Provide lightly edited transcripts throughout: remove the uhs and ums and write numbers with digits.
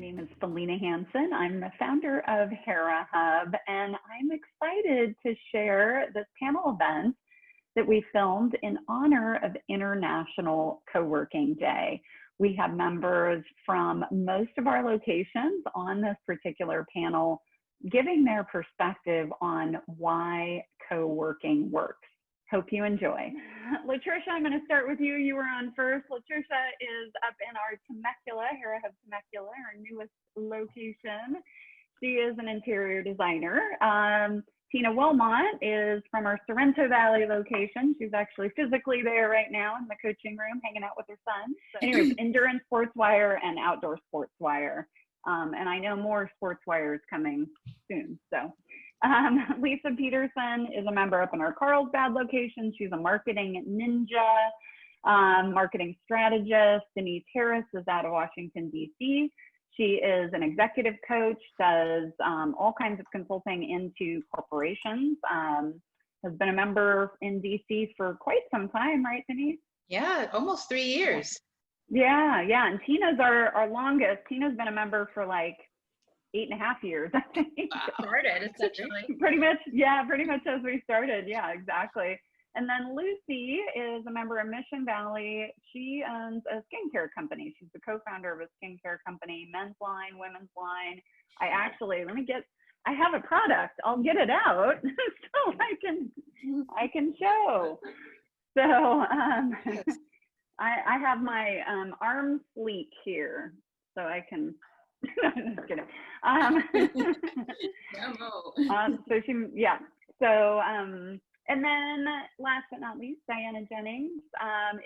name is Felina Hansen. I'm the founder of Hera Hub, and I'm excited to share this panel event that we filmed in honor of International Coworking Day. We have members from most of our locations on this particular panel giving their perspective on why co-working works. Hope you enjoy. Latricia, I'm going to start with you. You were on first. Latricia is up in our Temecula, Hera Hub Temecula, our newest location. She is an interior designer. Tina Wilmot is from our Sorrento Valley location. She's actually physically there right now in the coaching room, hanging out with her son. So anyways, Endurance Sportswire and Outdoor Sportswire. And I know more Sportswire is coming soon. So Lisa Peterson is a member up in our Carlsbad location. She's a marketing ninja, marketing strategist. Denise Harris is out of Washington, D.C. She is an executive coach, does all kinds of consulting into corporations, has been a member in D.C. for quite some time, right, Denise? Yeah, almost 3 years. Yeah. And Tina's our longest. Tina's been a member for like 8.5 years, I think. Wow. Started, essentially. pretty much as we started. Yeah, exactly. And then Lucy is a member of Mission Valley. She owns a skincare company. She's the co-founder of a skincare company, men's line, women's line. I have a product. I'll get it out so I can show. So I have my arm sleek here, so I can. Just kidding. And then last but not least, Diana Jennings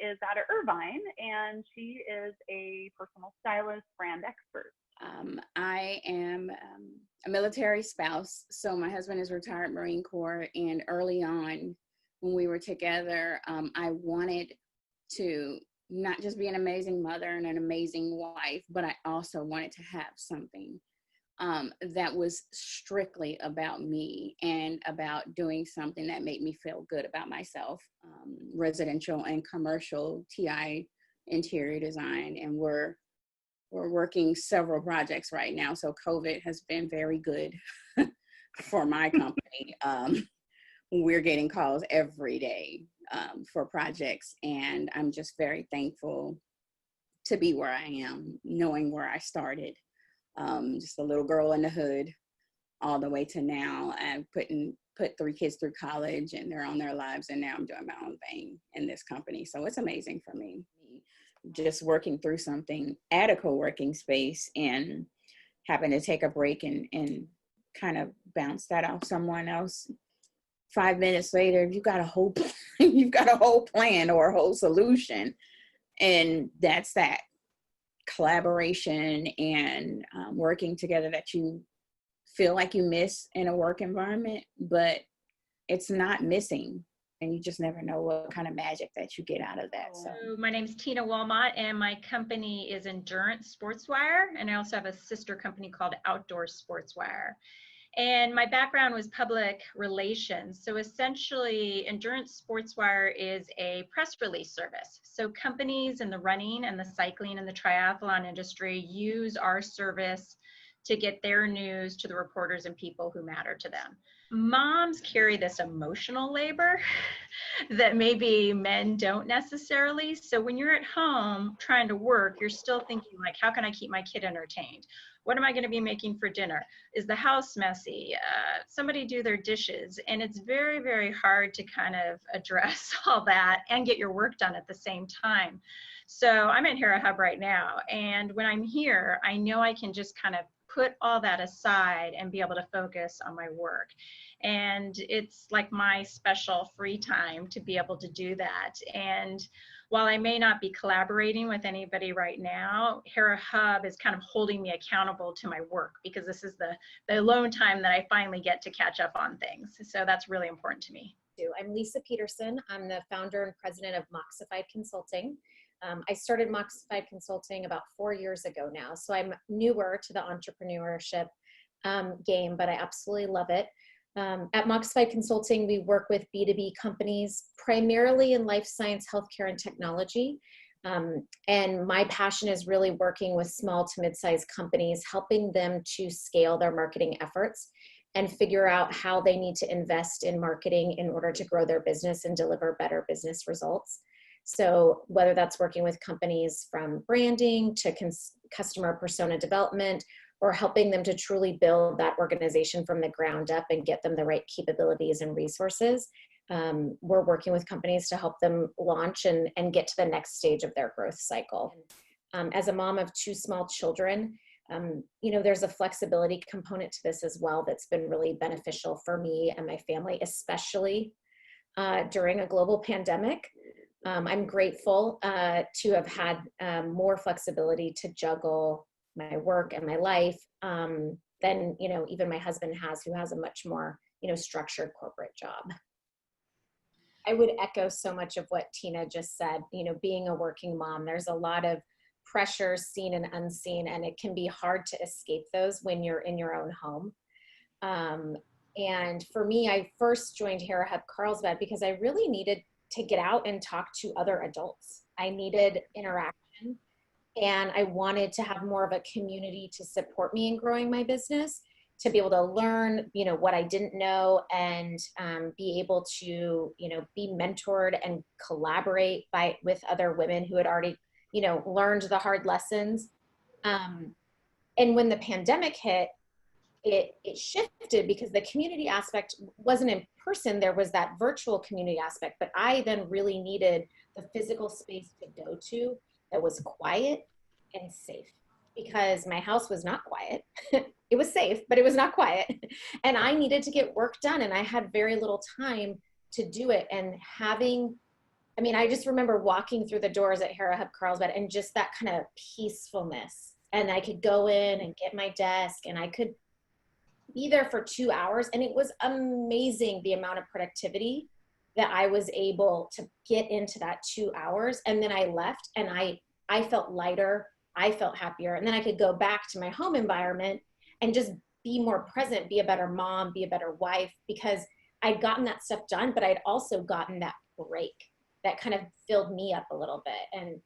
is out of Irvine, and she is a personal stylist, brand expert. I am a military spouse, so my husband is retired Marine Corps, and early on when we were together, I wanted to not just be an amazing mother and an amazing wife, but I also wanted to have something that was strictly about me and about doing something that made me feel good about myself. Residential and commercial TI interior design, and we're working several projects right now. So COVID has been very good for my company. We're getting calls every day for projects, and I'm just very thankful to be where I am, knowing where I started. Just a little girl in the hood all the way to now. I've put 3 kids through college, and they're on their lives, and now I'm doing my own thing in this company. So it's amazing for me. Just working through something at a co-working space and having to take a break and kind of bounce that off someone else. 5 minutes later, you've got a whole plan or a whole solution. And that's that collaboration and working together that you feel like you miss in a work environment, but it's not missing. And you just never know what kind of magic that you get out of that. So my name's Tina Wilmot, and my company is Endurance Sportswire, and I also have a sister company called Outdoor Sportswire. And my background was public relations. So essentially, Endurance Sportswire is a press release service. So companies in the running and the cycling and the triathlon industry use our service to get their news to the reporters and people who matter to them. Moms carry this emotional labor that maybe men don't necessarily. So when you're at home trying to work, you're still thinking like, how can I keep my kid entertained? What am I going to be making for dinner? Is the house messy? Somebody do their dishes. And it's very, very hard to kind of address all that and get your work done at the same time. So I'm at Hera Hub right now. And when I'm here, I know I can just kind of put all that aside and be able to focus on my work. And it's like my special free time to be able to do that. And while I may not be collaborating with anybody right now, Hera Hub is kind of holding me accountable to my work, because this is the alone time that I finally get to catch up on things. So that's really important to me. I'm Lisa Peterson. I'm the founder and president of Moxified Consulting. I started Moxified Consulting about 4 years ago now, so I'm newer to the entrepreneurship game, but I absolutely love it. At Moxified Consulting, we work with B2B companies, primarily in life science, healthcare, and technology. And my passion is really working with small to mid-sized companies, helping them to scale their marketing efforts and figure out how they need to invest in marketing in order to grow their business and deliver better business results. So whether that's working with companies from branding to customer persona development, or helping them to truly build that organization from the ground up and get them the right capabilities and resources, we're working with companies to help them launch and get to the next stage of their growth cycle. As a mom of 2 small children, you know, there's a flexibility component to this as well that's been really beneficial for me and my family, especially during a global pandemic. I'm grateful to have had more flexibility to juggle my work and my life than, you know, even my husband has, who has a much more, you know, structured corporate job. I would echo so much of what Tina just said. You know, being a working mom, there's a lot of pressures seen and unseen, and it can be hard to escape those when you're in your own home. And for me, I first joined Hera Hub Carlsbad because I really needed to get out and talk to other adults. I needed interaction, and I wanted to have more of a community to support me in growing my business, to be able to learn, you know, what I didn't know, and be able to, you know, be mentored and collaborate with other women who had already, you know, learned the hard lessons. And when the pandemic hit, it shifted because the community aspect wasn't in person. There was that virtual community aspect, but I then really needed the physical space to go to that was quiet and safe, because my house was not quiet. It was safe, but it was not quiet. And I needed to get work done, and I had very little time to do it. And I mean, I just remember walking through the doors at Hera Hub Carlsbad and just that kind of peacefulness. And I could go in and get my desk, and I could be there for 2 hours. And it was amazing the amount of productivity that I was able to get into that 2 hours. And then I left, and I felt lighter. I felt happier. And then I could go back to my home environment and just be more present, be a better mom, be a better wife, because I'd gotten that stuff done, but I'd also gotten that break that kind of filled me up a little bit. And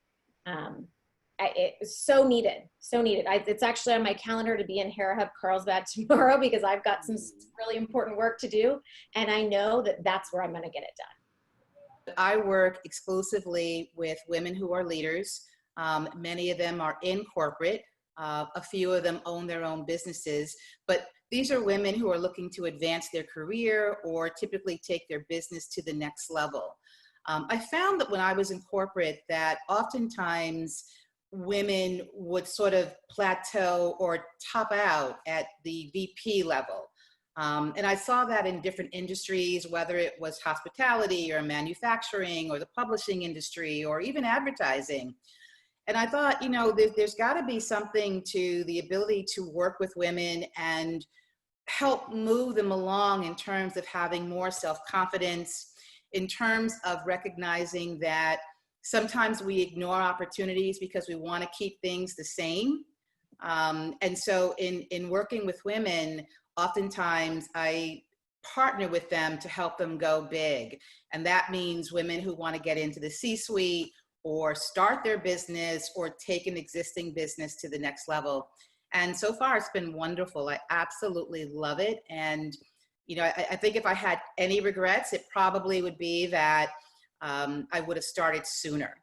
it was so needed, so needed. It's actually on my calendar to be in Hera Hub Carlsbad tomorrow, because I've got some really important work to do. And I know that that's where I'm going to get it done. I work exclusively with women who are leaders. Many of them are in corporate. A few of them own their own businesses, but these are women who are looking to advance their career or typically take their business to the next level. I found that when I was in corporate that oftentimes women would sort of plateau or top out at the VP level. And I saw that in different industries, whether it was hospitality or manufacturing or the publishing industry or even advertising. And I thought, you know, there's got to be something to the ability to work with women and help move them along in terms of having more self-confidence, in terms of recognizing that sometimes we ignore opportunities because we want to keep things the same. And so in working with women, oftentimes I partner with them to help them go big. And that means women who want to get into the C-suite or start their business or take an existing business to the next level. And so far it's been wonderful. I absolutely love it. And, you know, I think if I had any regrets, it probably would be that I would have started sooner.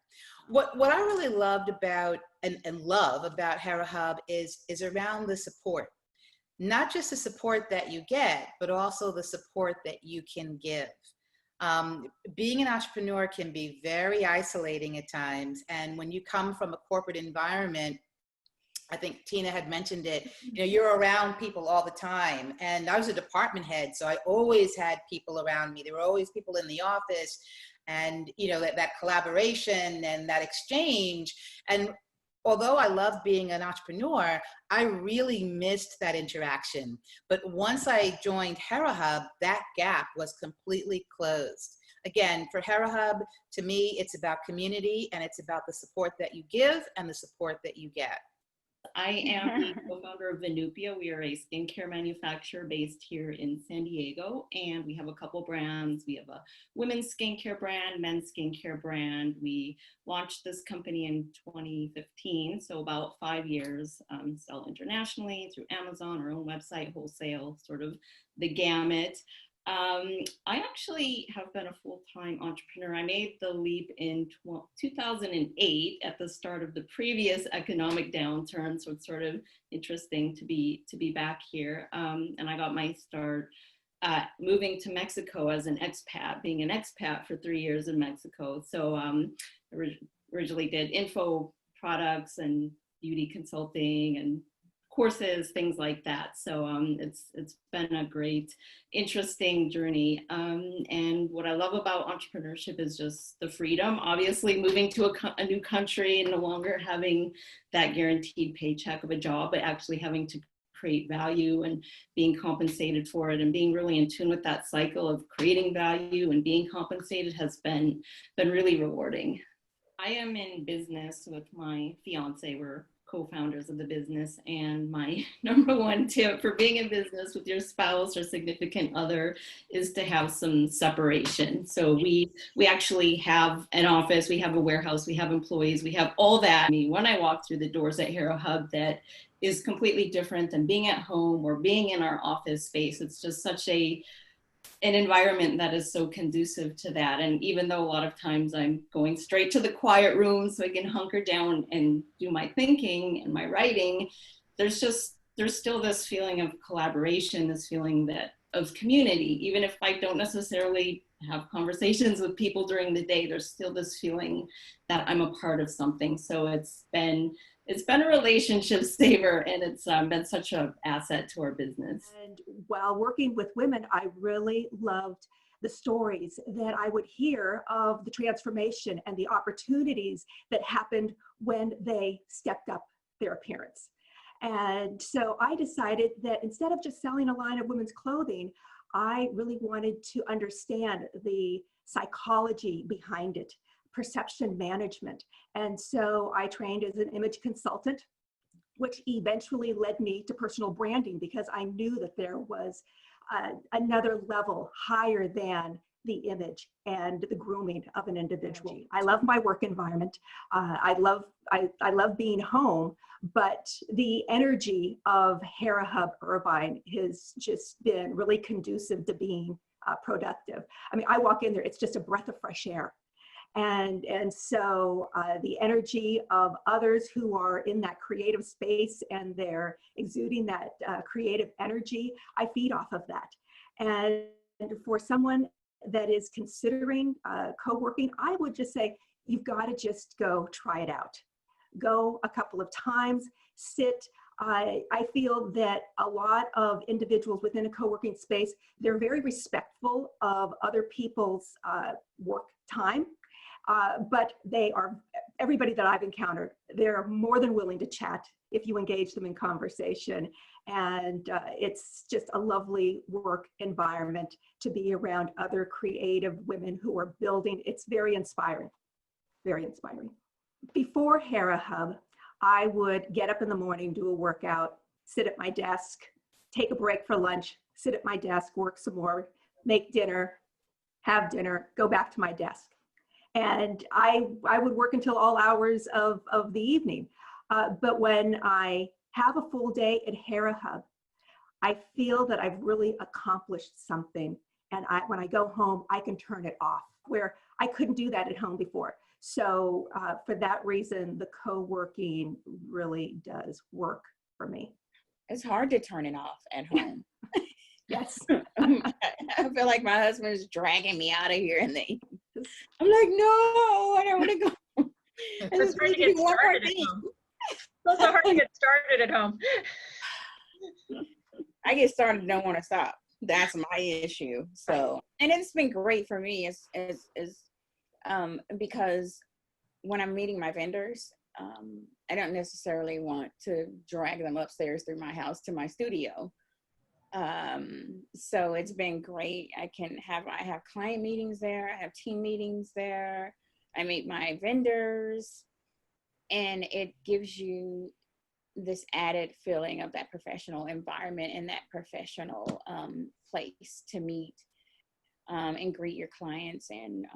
What I really loved about and love about Hera Hub is around the support. Not just the support that you get, but also the support that you can give. Being an entrepreneur can be very isolating at times. And when you come from a corporate environment, I think Tina had mentioned it, you know, you're around people all the time. And I was a department head, so I always had people around me. There were always people in the office, and, you know, that collaboration and that exchange. And although I love being an entrepreneur, I really missed that interaction. But once I joined Hera Hub, that gap was completely closed. Again, for Hera Hub, to me, it's about community, and it's about the support that you give and the support that you get. I am the co-founder of Venupia. We are a skincare manufacturer based here in San Diego, and we have a couple brands. We have a women's skincare brand, men's skincare brand. We launched this company in 2015, so about 5 years. Sell internationally through Amazon, our own website, wholesale, sort of the gamut. I actually have been a full-time entrepreneur. I made the leap in 2008 at the start of the previous economic downturn, so it's sort of interesting to be back here. And I got my start moving to Mexico as an expat, being an expat for 3 years in Mexico. So I originally did info products and beauty consulting and courses, things like that. So it's been a great, interesting journey. And what I love about entrepreneurship is just the freedom. Obviously, moving to a new country and no longer having that guaranteed paycheck of a job, but actually having to create value and being compensated for it, and being really in tune with that cycle of creating value and being compensated has been really rewarding. I am in business with my fiance. We're co-founders of the business, and my number one tip for being in business with your spouse or significant other is to have some separation. So we actually have an office, we have a warehouse, we have employees, we have all that. I mean, when I walk through the doors at Hera Hub, that is completely different than being at home or being in our office space. It's just such an environment that is so conducive to that. And even though a lot of times I'm going straight to the quiet room so I can hunker down and do my thinking and my writing, there's still this feeling of collaboration, this feeling of community. Even if I don't necessarily have conversations with people during the day, there's still this feeling that I'm a part of something. So it's been a relationship saver, and it's been such an asset to our business. And while working with women, I really loved the stories that I would hear of the transformation and the opportunities that happened when they stepped up their appearance. And so I decided that instead of just selling a line of women's clothing, I really wanted to understand the psychology behind it, perception management. And so I trained as an image consultant, which eventually led me to personal branding, because I knew that there was another level higher than the image and the grooming of an individual. I love my work environment. I love being home, but the energy of Hera Hub Irvine has just been really conducive to being productive. I mean, I walk in there, it's just a breath of fresh air. And so the energy of others who are in that creative space and they're exuding that creative energy, I feed off of that. And for someone that is considering co-working, I would just say, you've got to just go try it out. Go a couple of times, sit. I feel that a lot of individuals within a co-working space, they're very respectful of other people's work time. But everybody that I've encountered, they're more than willing to chat if you engage them in conversation. And it's just a lovely work environment to be around other creative women who are building. It's very inspiring, very inspiring. Before Hera Hub, I would get up in the morning, do a workout, sit at my desk, take a break for lunch, sit at my desk, work some more, make dinner, have dinner, go back to my desk. And I would work until all hours of the evening. But when I have a full day at Hera Hub, I feel that I've really accomplished something. And when I go home, I can turn it off, where I couldn't do that at home before. So for that reason, the co-working really does work for me. It's hard to turn it off at home. Yes. I feel like my husband is dragging me out of here, and I'm like, no, I don't want to go. It's hard to get started at home. It's also hard to get started at home. I get started and don't want to stop. That's my issue. So, and it's been great for me because when I'm meeting my vendors, I don't necessarily want to drag them upstairs through my house to my studio. So it's been great. I have client meetings there. I have team meetings there. I meet my vendors, and it gives you this added feeling of that professional environment and that professional place to meet and greet your clients. And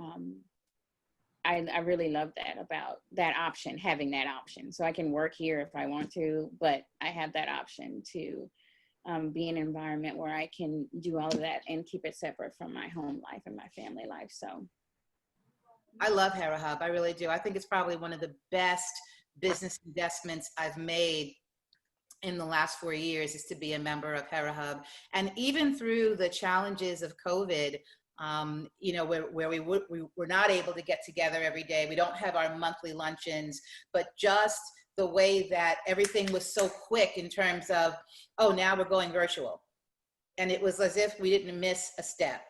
I really love that about that option, having that option. So I can work here if I want to, but I have that option to be in an environment where I can do all of that and keep it separate from my home life and my family life. So I love Hera Hub. I really do. I think it's probably one of the best business investments I've made in the last 4 years is to be a member of Hera Hub. And even through the challenges of COVID, you know, where we were not able to get together every day. We don't have our monthly luncheons, but just the way that everything was so quick in terms of, oh, now we're going virtual. And it was as if we didn't miss a step.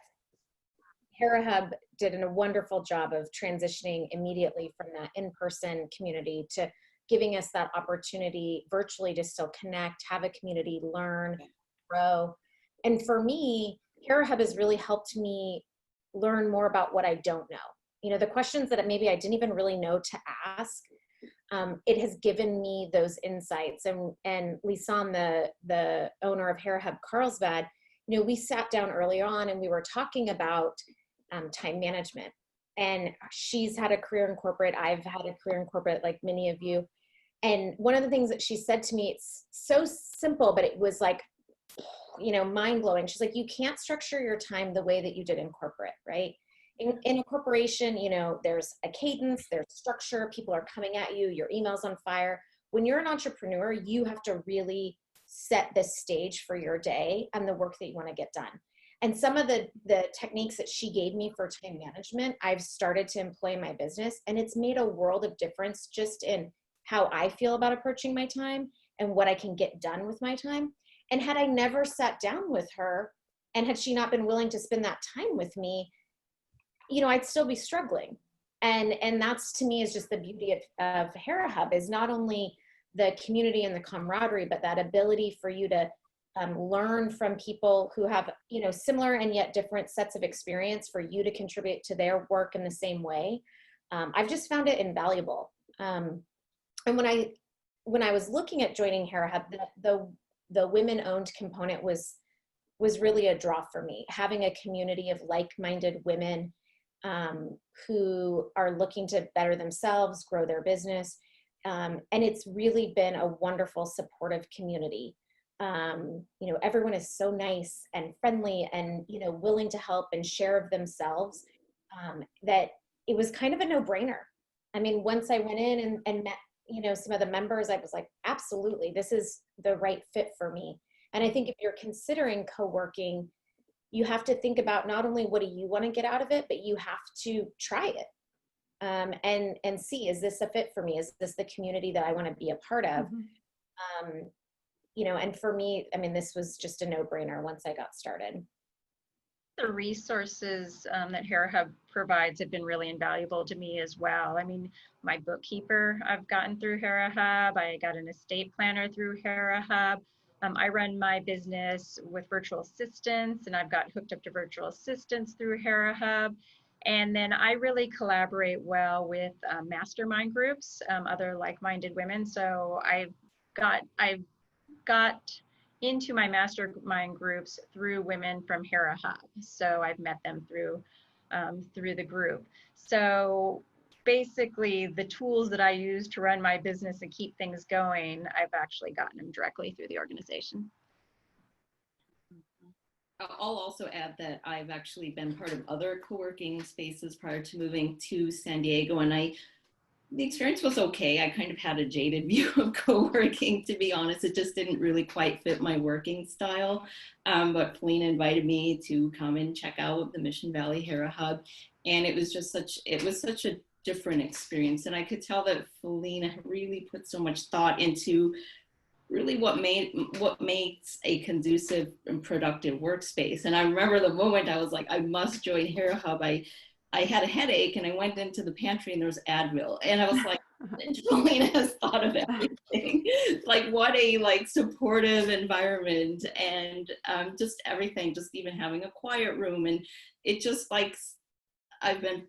Hera Hub did a wonderful job of transitioning immediately from that in-person community to giving us that opportunity virtually to still connect, have a community, learn, grow. And for me, Hera Hub has really helped me learn more about what I don't know. You know, the questions that maybe I didn't even really know to ask, it has given me those insights. And Lisanne, the owner of Hera Hub Carlsbad, you know, we sat down early on and we were talking about time management. And she's had a career in corporate. I've had a career in corporate, like many of you. And one of the things that she said to me, it's so simple, but it was like, you know, mind blowing. She's like, you can't structure your time the way that you did in corporate, right? In a corporation, you know, there's a cadence, there's structure, people are coming at you, your email's on fire. When you're an entrepreneur, you have to really set the stage for your day and the work that you want to get done. And some of the techniques that she gave me for time management, I've started to employ in my business, and it's made a world of difference just in how I feel about approaching my time and what I can get done with my time. And had I never sat down with her, and had she not been willing to spend that time with me, you know, I'd still be struggling. And that's, to me, is just the beauty of Hera Hub, is not only the community and the camaraderie, but that ability for you to learn from people who have, you know, similar and yet different sets of experience, for you to contribute to their work in the same way. I've just found it invaluable. And when I was looking at joining Hera Hub, the women-owned component was really a draw for me. Having a community of like-minded women who are looking to better themselves, grow their business. And it's really been a wonderful, supportive community. You know, everyone is so nice and friendly and, you know, willing to help and share of themselves, that it was kind of a no-brainer. I mean, once I went in and met, you know, some of the members, I was like, absolutely, this is the right fit for me. And I think if you're considering co-working, you have to think about not only what do you want to get out of it, but you have to try it and see, is this a fit for me? Is this the community that I want to be a part of? Mm-hmm. You know, and for me, I mean, this was just a no-brainer once I got started. The resources that Hera Hub provides have been really invaluable to me as well. I mean, my bookkeeper, I've gotten through Hera Hub. I got an estate planner through Hera Hub. I run my business with virtual assistants, and I've got hooked up to virtual assistants through Hera Hub. And then I really collaborate well with mastermind groups, other like-minded women. So I've got into my mastermind groups through women from Hera Hub. So I've met them through the group. So basically, the tools that I use to run my business and keep things going, I've actually gotten them directly through the organization. I'll also add that I've actually been part of other co-working spaces prior to moving to San Diego, and the experience was okay. I kind of had a jaded view of co-working, to be honest. It just didn't really quite fit my working style. But Felina invited me to come and check out the Mission Valley Hera Hub, and it was such a different experience. And I could tell that Felina really put so much thought into really what makes a conducive and productive workspace. And I remember the moment I was like, I must join Hera Hub. I had a headache and I went into the pantry and there was Advil, and I was like, Felina has thought of everything. Like, what a supportive environment, and just everything, just even having a quiet room. And it just I've been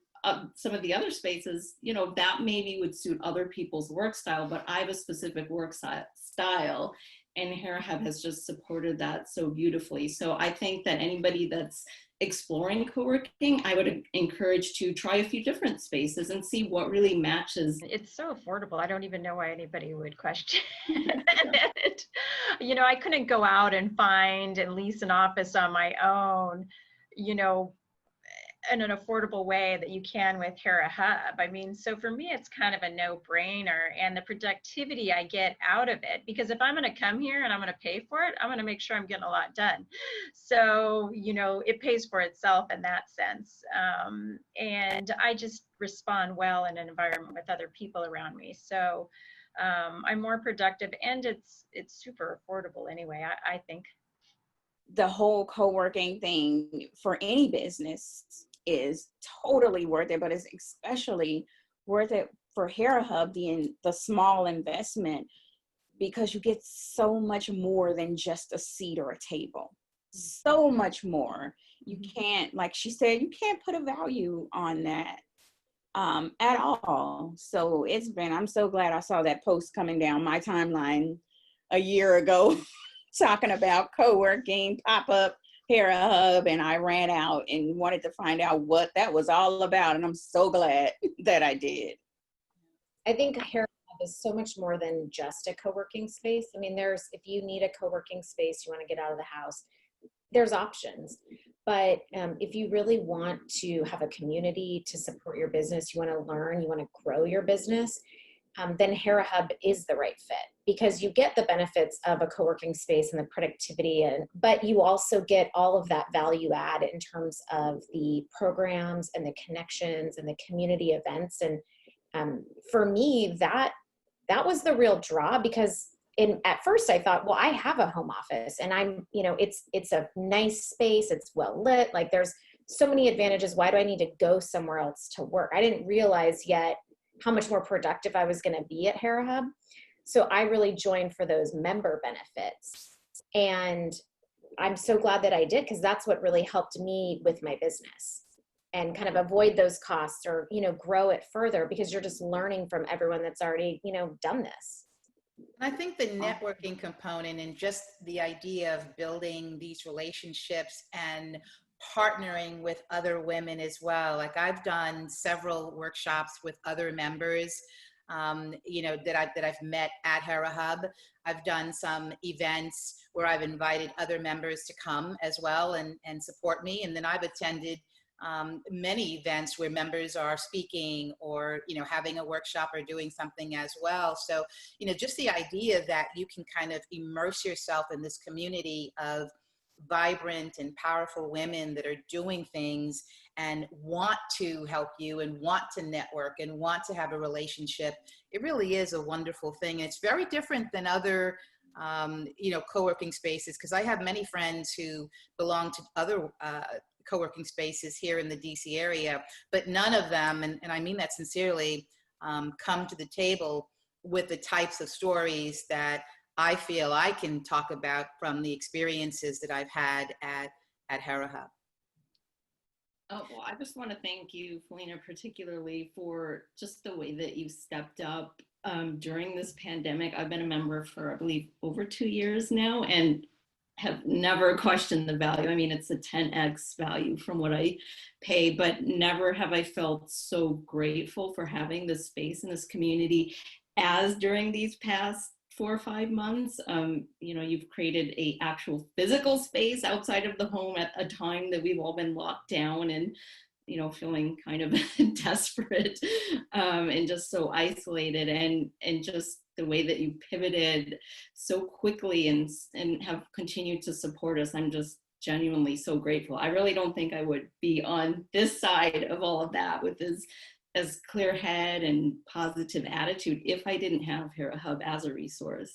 some of the other spaces, you know, that maybe would suit other people's work style, but I have a specific work style, and Hera Hub has just supported that so beautifully. So I think that anybody that's exploring co-working, I would encourage to try a few different spaces and see what really matches. It's so affordable. I don't even know why anybody would question it. You know, I couldn't go out and find and lease an office on my own, you know, in an affordable way that you can with Hera Hub. I mean, so for me, it's kind of a no-brainer, and the productivity I get out of it, because if I'm going to come here and I'm going to pay for it, I'm going to make sure I'm getting a lot done. So, you know, it pays for itself in that sense. And I just respond well in an environment with other people around me. So I'm more productive, and it's super affordable anyway, I think. The whole co-working thing for any business is totally worth it, but it's especially worth it for Hera Hub, the small investment, because you get so much more than just a seat or a table. So much more. You can't, like she said, you can't put a value on that at all. So I'm so glad I saw that post coming down my timeline a year ago talking about co-working, pop-up Hera Hub, and I ran out and wanted to find out what that was all about, and I'm so glad that I did. I think Hera Hub is so much more than just a co-working space. I mean, if you need a co-working space, you want to get out of the house, there's options. But if you really want to have a community to support your business, you want to learn, you want to grow your business, then Hera Hub is the right fit, because you get the benefits of a co-working space and the productivity, but you also get all of that value add in terms of the programs and the connections and the community events. And for me, that was the real draw, because at first I thought, well, I have a home office, and I'm, you know, it's a nice space, it's well lit, like there's so many advantages. Why do I need to go somewhere else to work? I didn't realize yet how much more productive I was going to be at Hera Hub. So I really joined for those member benefits. And I'm so glad that I did, because that's what really helped me with my business and kind of avoid those costs, or, you know, grow it further, because you're just learning from everyone that's already, you know, done this. I think the networking component and just the idea of building these relationships and partnering with other women as well. Like I've done several workshops with other members, you know, that I've met at Hera Hub. I've done some events where I've invited other members to come as well and support me. And then I've attended many events where members are speaking or, you know, having a workshop or doing something as well. So, you know, just the idea that you can kind of immerse yourself in this community of vibrant and powerful women that are doing things and want to help you and want to network and want to have a relationship. It really is a wonderful thing. It's very different than other you know, co-working spaces, because I have many friends who belong to other co-working spaces here in the DC area, but none of them, and I mean that sincerely, come to the table with the types of stories that I feel I can talk about from the experiences that I've had at Hera Hub. Oh, well, I just want to thank you, Felina, particularly for just the way that you stepped up during this pandemic. I've been a member for, I believe, over 2 years now, and have never questioned the value. I mean, it's a 10x value from what I pay, but never have I felt so grateful for having this space in this community as during these past 4 or 5 months. You know, you've created a actual physical space outside of the home at a time that we've all been locked down and, you know, feeling kind of desperate and just so isolated, and just the way that you pivoted so quickly and have continued to support us. I'm just genuinely so grateful. I really don't think I would be on this side of all of that with this as clear head and positive attitude if I didn't have Hera Hub as a resource.